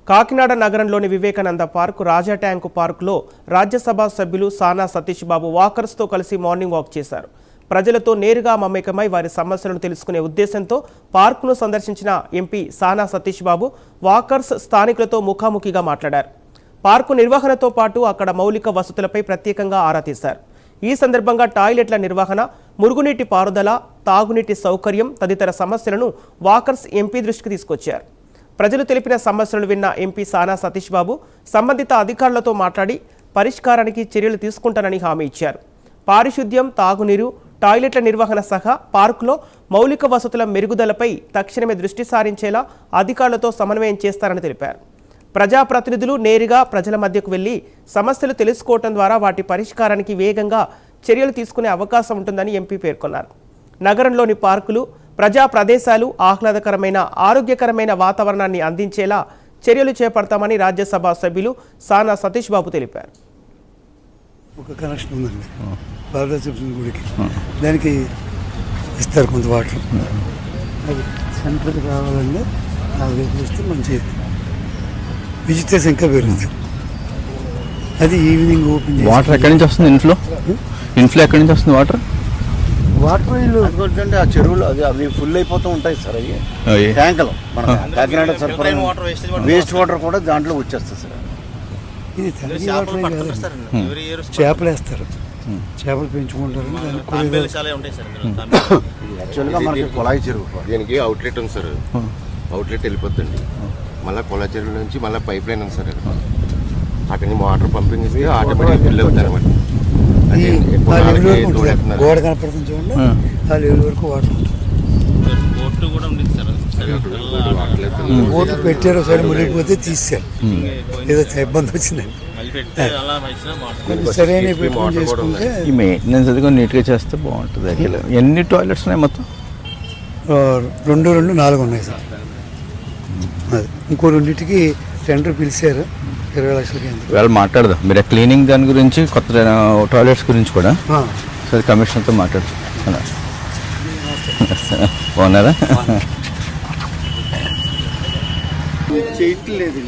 కాకినాడ నగరంలోని వివేకానంద పార్క్, రాజా ట్యాంకు పార్కులో రాజ్యసభ సభ్యులు సానా సతీష్ బాబు వాకర్స్తో కలిసి మార్నింగ్ వాక్ చేశారు. ప్రజలతో నేరుగా మమేకమై వారి సమస్యలను తెలుసుకునే ఉద్దేశంతో పార్కును సందర్శించిన ఎంపీ సానా సతీష్ బాబు వాకర్స్ స్థానికులతో ముఖాముఖిగా మాట్లాడారు. పార్కు నిర్వహణతో పాటు అక్కడ మౌలిక వసతులపై ప్రత్యేకంగా ఆరా తీశారు. ఈ సందర్భంగా టాయిలెట్ల నిర్వహణ, మురుగునీటి పారుదల, తాగునీటి సౌకర్యం తదితర సమస్యలను వాకర్స్ ఎంపీ దృష్టికి తీసుకొచ్చారు. ప్రజలు తెలిపిన సమస్యలు విన్న ఎంపీ సానా సతీష్ బాబు సంబంధిత అధికారులతో మాట్లాడి పరిష్కారానికి చర్యలు తీసుకుంటానని హామీ ఇచ్చారు. పారిశుద్ధ్యం, తాగునీరు, టాయిలెట్ల నిర్వహణ సహా పార్కులో మౌలిక వసతుల మెరుగుదలపై తక్షణమే దృష్టి సారించేలా అధికారులతో సమన్వయం చేస్తారని తెలిపారు. ప్రజాప్రతినిధులు నేరుగా ప్రజల మధ్యకు వెళ్లి సమస్యలు తెలుసుకోవడం ద్వారా వాటి పరిష్కారానికి వేగంగా చర్యలు తీసుకునే అవకాశం ఉంటుందని ఎంపీ పేర్కొన్నారు. నగరంలోని పార్కులు, ప్రజా ప్రదేశాలు ఆహ్లాదకరమైన, ఆరోగ్యకరమైన వాతావరణాన్ని అందించేలా చర్యలు చేపడతామని రాజ్యసభ సభ్యులు సానా సతీష్ బాబు తెలిపారు. ఒక కనెక్షన్ ఉందండి బాలరాజపురం గుడికి, దానికి ఇస్తారు కొంత వాటర్. అది సెంటర్కి రావాలండి, ఆ వైపు వస్తే మంచి విజిటర్స్ ఇంకా పెరుగుతుంది. అది ఈవినింగ్ ఓపెన్. వాటర్ ఎక్కడి నుంచి వస్తుంది? ఇంట్లో ఎక్కడి నుంచి వస్తుంది వాటర్? వాటర్ అంటే ఆ చెరువులు అవి ఫుల్ అయిపోతూ ఉంటాయి సార్. అవి ట్యాంకులు మన కాకినాడ సరఫరా వేస్ట్ వాటర్ కూడా దాంట్లో వచ్చేస్తుంది సార్. ఇది తాగే వాటర్ కాదు, చేపలు వేస్తారు, చేపలు పెంచుకుంటారు. యాక్చువల్గా మనకి కుళాయి చెరువు, దీనికి అవుట్లెట్ ఉంది సార్. అవుట్లెట్ వెళ్ళిపోతుంది, మళ్ళీ కుళాయి చెరువు నుంచి మళ్ళీ పైప్ లైన్ ఉంది సార్. అక్కడి నుంచి వాటర్ పంపింగ్ ఇస్తే ఆటోమేటిక్ ఫిల్ అవుతుంది అనమాట. గోడ కనపడుతుంది చూడండి, ఆ లెవెల్ వరకు వాటర్ ఉంటుంది. ఓటు పెట్టారు సరే, మునిగిపోతే తీసారు, ఏదో ఇబ్బంది వచ్చిందండి. సరైన చేసుకుంటే ఈ మెయింటెనెన్స్ అది కూడా నీట్గా చేస్తే బాగుంటుంది. ఎన్ని టాయిలెట్స్ ఉన్నాయి మొత్తం? 2 4 ఉన్నాయి సార్. అది ఇంకో రెండింటికి టెండర్ పిలిచారు, 20 లక్షలకి. వాళ్ళు మాట్లాడదాం, మీరు క్లీనింగ్ దాని గురించి, కొత్త టాయిలెట్స్ గురించి కూడా సరే కమిషనర్తో మాట్లాడదాం. బాగున్నారా? చేయట్లేదు.